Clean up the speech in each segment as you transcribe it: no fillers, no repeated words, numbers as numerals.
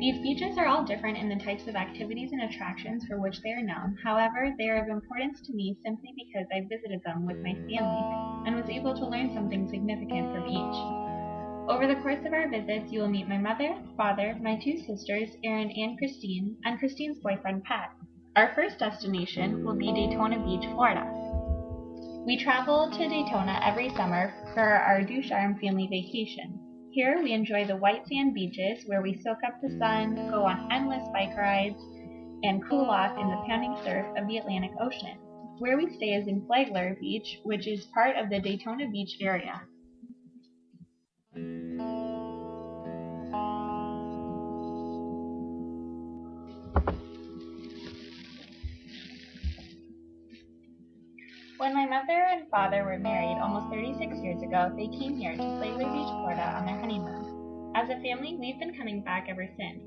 These beaches are all different in the types of activities and attractions for which they are known. However, they are of importance to me simply because I visited them with my family and was able to learn something significant from each. Over the course of our visits, you will meet my mother, father, my two sisters, Erin and Christine's boyfriend, Pat. Our first destination will be Daytona Beach, Florida. We travel to Daytona every summer for our Ducharme family vacation. Here, we enjoy the white sand beaches where we soak up the sun, go on endless bike rides, and cool off in the pounding surf of the Atlantic Ocean. Where we stay is in Flagler Beach, which is part of the Daytona Beach area. When my mother and father were married almost 36 years ago, they came here to Flagler Beach, Florida on their honeymoon. As a family, we've been coming back ever since.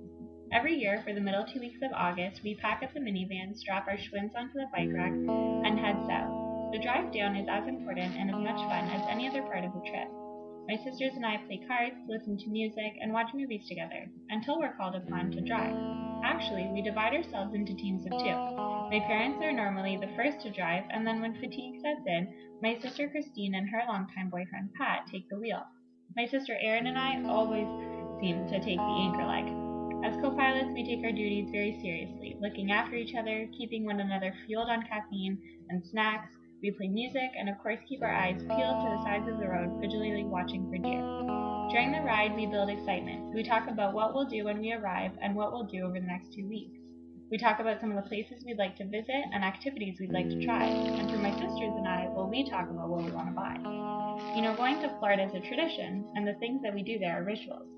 Every year, for the middle 2 weeks of August, we pack up the minivan, strap our Schwinns onto the bike rack, and head south. The drive down is as important and as much fun as any other part of the trip. My sisters and I play cards, listen to music, and watch movies together, until we're called upon to drive. Actually, we divide ourselves into teams of two. My parents are normally the first to drive, and then when fatigue sets in, my sister Christine and her longtime boyfriend Pat take the wheel. My sister Erin and I always seem to take the anchor leg. As co-pilots, we take our duties very seriously, looking after each other, keeping one another fueled on caffeine and snacks. We play music and of course keep our eyes peeled to the sides of the road, vigilantly watching for deer. During the ride, we build excitement. We talk about what we'll do when we arrive and what we'll do over the next 2 weeks. We talk about some of the places we'd like to visit and activities we'd like to try. And for my sisters and I, well, we talk about what we want to buy. You know, going to Florida is a tradition, and the things that we do there are rituals.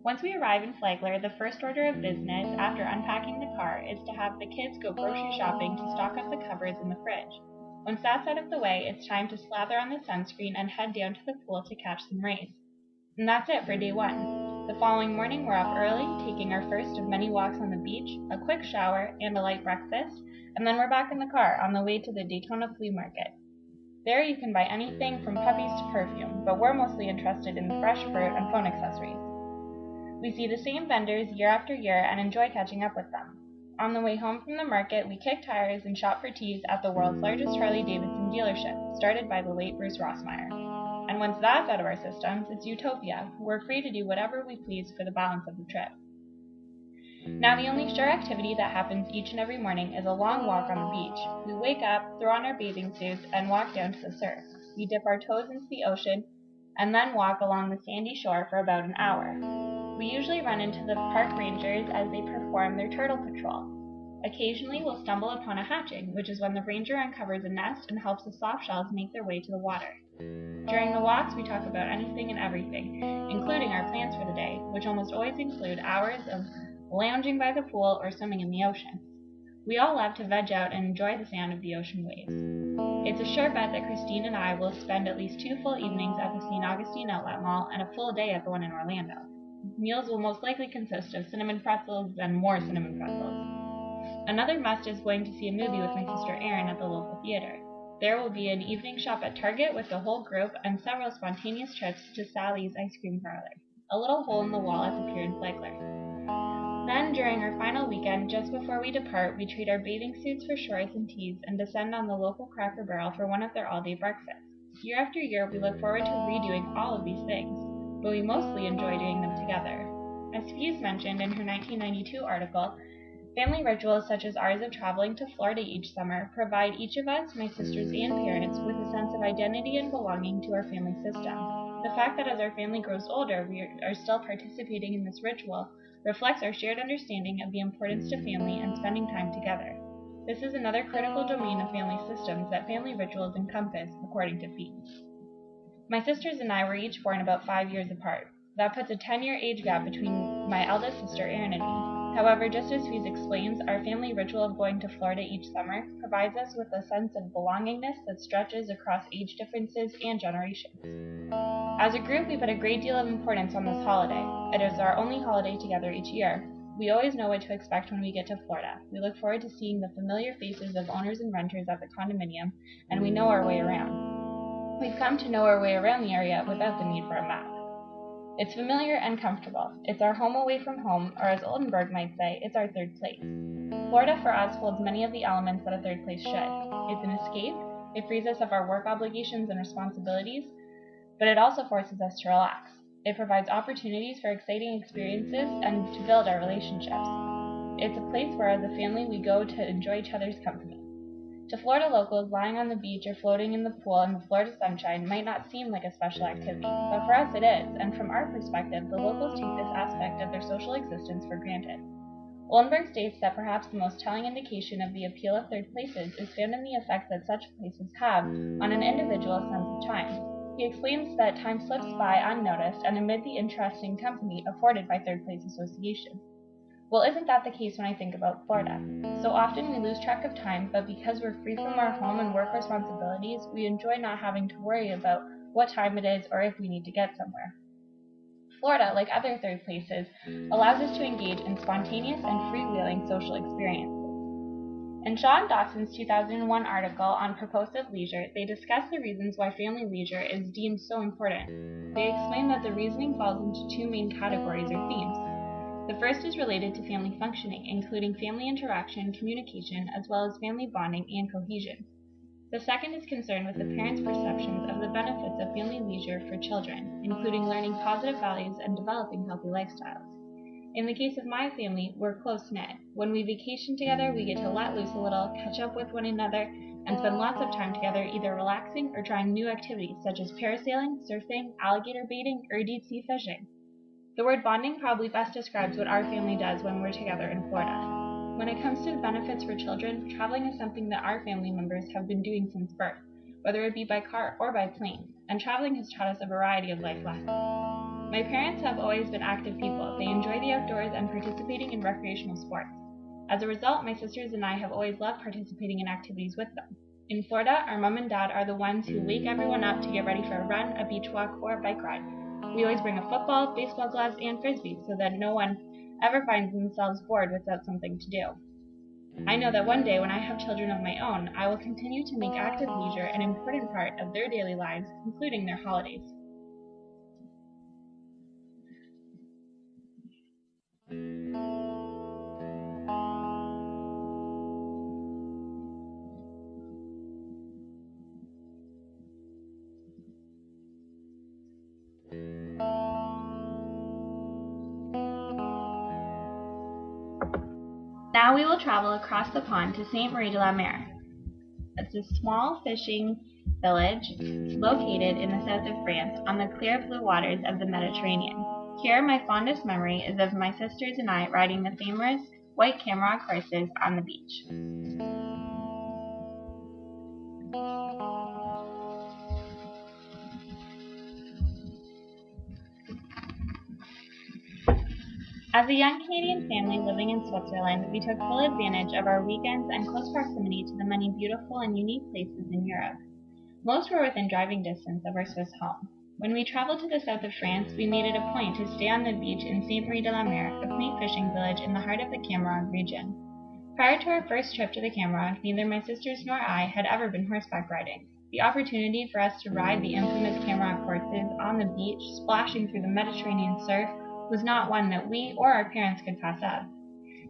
Once we arrive in Flagler, the first order of business after unpacking the car is to have the kids go grocery shopping to stock up the cupboards in the fridge. Once that's out of the way, it's time to slather on the sunscreen and head down to the pool to catch some rays. And that's it for day one. The following morning, we're up early, taking our first of many walks on the beach, a quick shower, and a light breakfast, and then we're back in the car on the way to the Daytona Flea Market. There you can buy anything from puppies to perfume, but we're mostly interested in fresh fruit and phone accessories. We see the same vendors year after year and enjoy catching up with them. On the way home from the market, we kick tires and shop for teas at the world's largest Harley-Davidson dealership, started by the late Bruce Rossmeyer. And once that's out of our systems, it's utopia. We're free to do whatever we please for the balance of the trip. Now, the only sure activity that happens each and every morning is a long walk on the beach. We wake up, throw on our bathing suits, and walk down to the surf. We dip our toes into the ocean, and then walk along the sandy shore for about an hour. We usually run into the park rangers as they perform their turtle patrol. Occasionally, we'll stumble upon a hatching, which is when the ranger uncovers a nest and helps the soft shells make their way to the water. During the walks, we talk about anything and everything, including our plans for the day, which almost always include hours of lounging by the pool or swimming in the ocean. We all love to veg out and enjoy the sound of the ocean waves. It's a sure bet that Christine and I will spend at least 2 full evenings at the St. Augustine Outlet Mall and a full day at the one in Orlando. Meals will most likely consist of cinnamon pretzels and more cinnamon pretzels. Another must is going to see a movie with my sister Erin at the local theater. There will be an evening shop at Target with the whole group and several spontaneous trips to Sally's Ice Cream Parlor, a little hole in the wall at the pier in Flagler. Then, during our final weekend, just before we depart, we trade our bathing suits for shorts and tees and descend on the local Cracker Barrel for one of their all-day breakfasts. Year after year, we look forward to redoing all of these things, but we mostly enjoy doing them together. As Fuse mentioned in her 1992 article, family rituals such as ours of traveling to Florida each summer provide each of us, my sisters and parents, with a sense of identity and belonging to our family system. The fact that as our family grows older, we are still participating in this ritual reflects our shared understanding of the importance to family and spending time together. This is another critical domain of family systems that family rituals encompass, according to Fuse. My sisters and I were each born about 5 years apart. That puts a 10-year age gap between my eldest sister Erin and me. However, just as Fuse explains, our family ritual of going to Florida each summer provides us with a sense of belongingness that stretches across age differences and generations. As a group, we put a great deal of importance on this holiday. It is our only holiday together each year. We always know what to expect when we get to Florida. We look forward to seeing the familiar faces of owners and renters at the condominium, and we know our way around. We've come to know our way around the area without the need for a map. It's familiar and comfortable. It's our home away from home, or as Oldenburg might say, it's our third place. Florida for us holds many of the elements that a third place should. It's an escape, it frees us of our work obligations and responsibilities, but it also forces us to relax. It provides opportunities for exciting experiences and to build our relationships. It's a place where as a family we go to enjoy each other's company. To Florida locals, lying on the beach or floating in the pool in the Florida sunshine might not seem like a special activity, but for us it is, and from our perspective, the locals take this aspect of their social existence for granted. Oldenburg states that perhaps the most telling indication of the appeal of third places is found in the effect that such places have on an individual's sense of time. He explains that time slips by unnoticed and amid the interesting company afforded by third place association. Well, isn't that the case when I think about Florida? So often we lose track of time, but because we're free from our home and work responsibilities, we enjoy not having to worry about what time it is or if we need to get somewhere. Florida, like other third places, allows us to engage in spontaneous and freewheeling social experiences. In Sean Dawson's 2001 article on propulsive leisure, they discuss the reasons why family leisure is deemed so important. They explain that the reasoning falls into two main categories or themes. The first is related to family functioning, including family interaction, communication, as well as family bonding and cohesion. The second is concerned with the parents' perceptions of the benefits of family leisure for children, including learning positive values and developing healthy lifestyles. In the case of my family, we're close-knit. When we vacation together, we get to let loose a little, catch up with one another, and spend lots of time together either relaxing or trying new activities such as parasailing, surfing, alligator baiting, or deep-sea fishing. The word bonding probably best describes what our family does when we're together in Florida. When it comes to the benefits for children, traveling is something that our family members have been doing since birth, whether it be by car or by plane, and traveling has taught us a variety of life lessons. My parents have always been active people. They enjoy the outdoors and participating in recreational sports. As a result, my sisters and I have always loved participating in activities with them. In Florida, our mom and dad are the ones who wake everyone up to get ready for a run, a beach walk, or a bike ride. We always bring a football, baseball gloves, and frisbees so that no one ever finds themselves bored without something to do. I know that one day when I have children of my own, I will continue to make active leisure an important part of their daily lives, including their holidays. Now we will travel across the pond to Sainte Marie de la Mer. It's a small fishing village located in the south of France on the clear blue waters of the Mediterranean. Here, my fondest memory is of my sisters and I riding the famous white camrock horses on the beach. As a young Canadian family living in Switzerland, we took full advantage of our weekends and close proximity to the many beautiful and unique places in Europe. Most were within driving distance of our Swiss home. When we traveled to the south of France, we made it a point to stay on the beach in Sainte Marie de la Mer, a quaint fishing village in the heart of the Cameroon region. Prior to our first trip to the Cameroon, neither my sisters nor I had ever been horseback riding. The opportunity for us to ride the infamous Cameroon horses on the beach, splashing through the Mediterranean surf, was not one that we or our parents could pass up.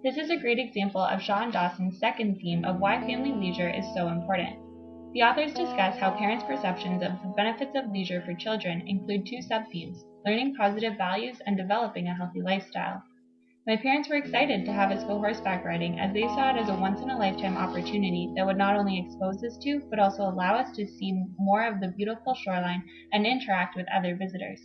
This is a great example of Sean Dawson's second theme of why family leisure is so important. The authors discuss how parents' perceptions of the benefits of leisure for children include two sub-themes: learning positive values and developing a healthy lifestyle. My parents were excited to have us go horseback riding as they saw it as a once-in-a-lifetime opportunity that would not only expose us to, but also allow us to see more of the beautiful shoreline and interact with other visitors.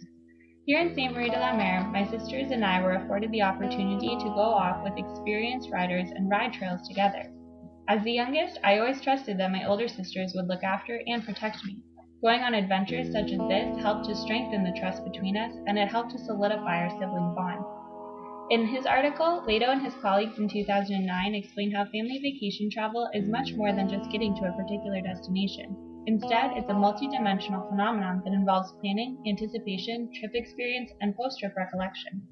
Here in Sainte Marie de la Mer, my sisters and I were afforded the opportunity to go off with experienced riders and ride trails together. As the youngest, I always trusted that my older sisters would look after and protect me. Going on adventures such as this helped to strengthen the trust between us, and it helped to solidify our sibling bond. In his article, Leto and his colleagues in 2009 explained how family vacation travel is much more than just getting to a particular destination. Instead, it's a multi-dimensional phenomenon that involves planning, anticipation, trip experience, and post-trip recollection.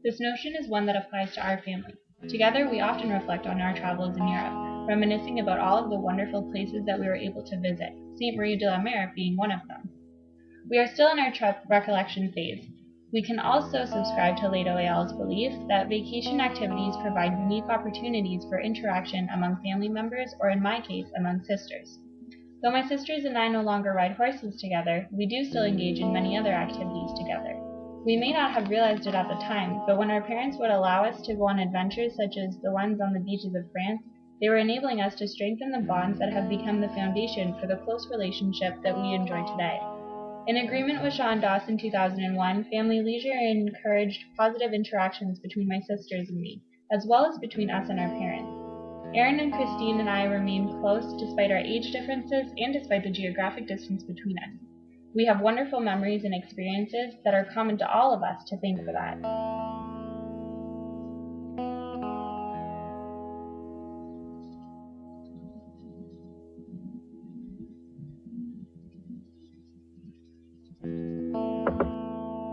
This notion is one that applies to our family. Together, we often reflect on our travels in Europe, reminiscing about all of the wonderful places that we were able to visit, Sainte Marie de la Mer being one of them. We are still in our trip recollection phase. We can also subscribe to Lado Ayala's belief that vacation activities provide unique opportunities for interaction among family members, or in my case, among sisters. Though my sisters and I no longer ride horses together, we do still engage in many other activities together. We may not have realized it at the time, but when our parents would allow us to go on adventures such as the ones on the beaches of France, they were enabling us to strengthen the bonds that have become the foundation for the close relationship that we enjoy today. In agreement with Sean Doss in 2001, family leisure encouraged positive interactions between my sisters and me, as well as between us and our parents. Erin and Christine and I remain close despite our age differences and despite the geographic distance between us. We have wonderful memories and experiences that are common to all of us to thank for that.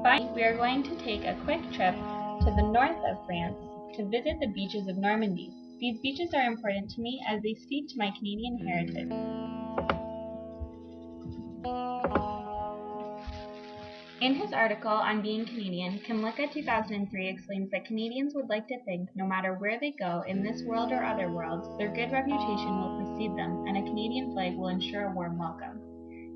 Finally, we are going to take a quick trip to the north of France to visit the beaches of Normandy. These beaches are important to me as they speak to my Canadian heritage. In his article on being Canadian, Kim Licka 2003 explains that Canadians would like to think no matter where they go in this world or other worlds, their good reputation will precede them and a Canadian flag will ensure a warm welcome.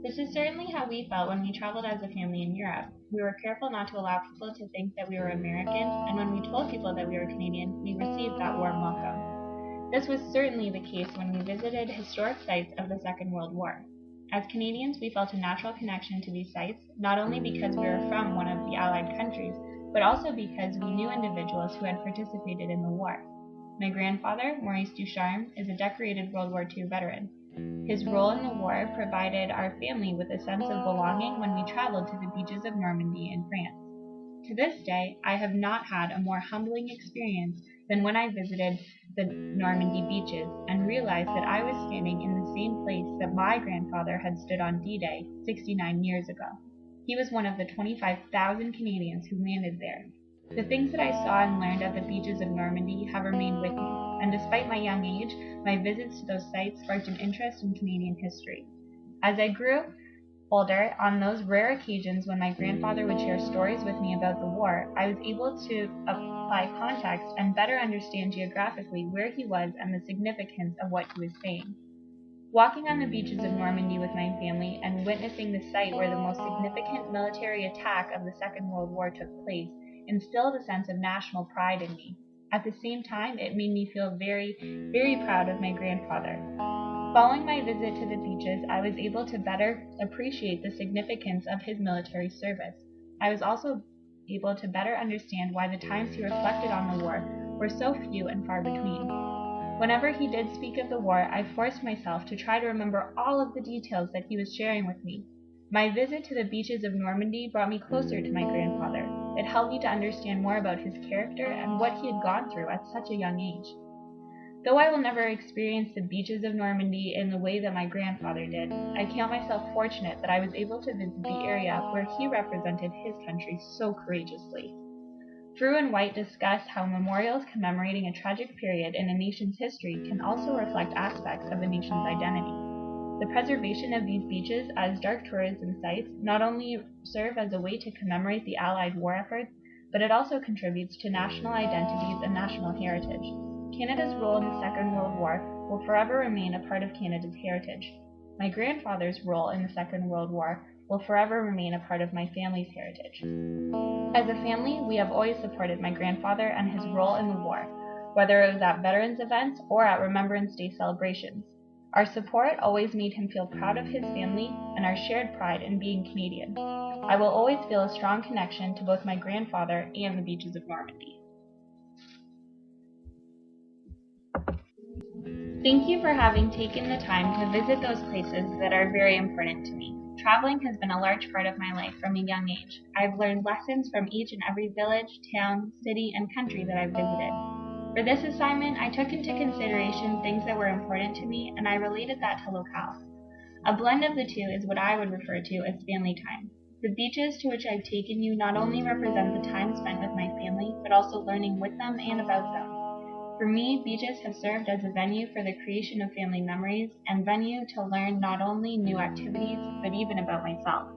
This is certainly how we felt when we traveled as a family in Europe. We were careful not to allow people to think that we were American, and when we told people that we were Canadian, we received that warm welcome. This was certainly the case when we visited historic sites of the Second World War. As Canadians, we felt a natural connection to these sites, not only because we were from one of the Allied countries, but also because we knew individuals who had participated in the war. My grandfather, Maurice Ducharme, is a decorated World War II veteran. His role in the war provided our family with a sense of belonging when we traveled to the beaches of Normandy in France. To this day, I have not had a more humbling experience than when I visited the Normandy beaches and realized that I was standing in the same place that my grandfather had stood on D-Day 69 years ago. He was one of the 25,000 Canadians who landed there. The things that I saw and learned at the beaches of Normandy have remained with me, and despite my young age, my visits to those sites sparked an interest in Canadian history. As I grew older, on those rare occasions when my grandfather would share stories with me about the war, I was able to apply context and better understand geographically where he was and the significance of what he was saying. Walking on the beaches of Normandy with my family and witnessing the site where the most significant military attack of the Second World War took place instilled a sense of national pride in me. At the same time, it made me feel very, very proud of my grandfather. Following my visit to the beaches, I was able to better appreciate the significance of his military service. I was also able to better understand why the times he reflected on the war were so few and far between. Whenever he did speak of the war, I forced myself to try to remember all of the details that he was sharing with me. My visit to the beaches of Normandy brought me closer to my grandfather. It helped me to understand more about his character and what he had gone through at such a young age. Though I will never experience the beaches of Normandy in the way that my grandfather did, I count myself fortunate that I was able to visit the area where he represented his country so courageously. Drew and White discuss how memorials commemorating a tragic period in a nation's history can also reflect aspects of a nation's identity. The preservation of these beaches as dark tourism sites not only serve as a way to commemorate the Allied war efforts, but it also contributes to national identities and national heritage. Canada's role in the Second World War will forever remain a part of Canada's heritage. My grandfather's role in the Second World War will forever remain a part of my family's heritage. As a family, we have always supported my grandfather and his role in the war, whether it was at veterans events or at Remembrance Day celebrations. Our support always made him feel proud of his family and our shared pride in being Canadian. I will always feel a strong connection to both my grandfather and the beaches of Normandy. Thank you for having taken the time to visit those places that are very important to me. Traveling has been a large part of my life from a young age. I've learned lessons from each and every village, town, city, and country that I've visited. For this assignment, I took into consideration things that were important to me, and I related that to locale. A blend of the two is what I would refer to as family time. The beaches to which I've taken you not only represent the time spent with my family, but also learning with them and about them. For me, beaches have served as a venue for the creation of family memories and venue to learn not only new activities, but even about myself.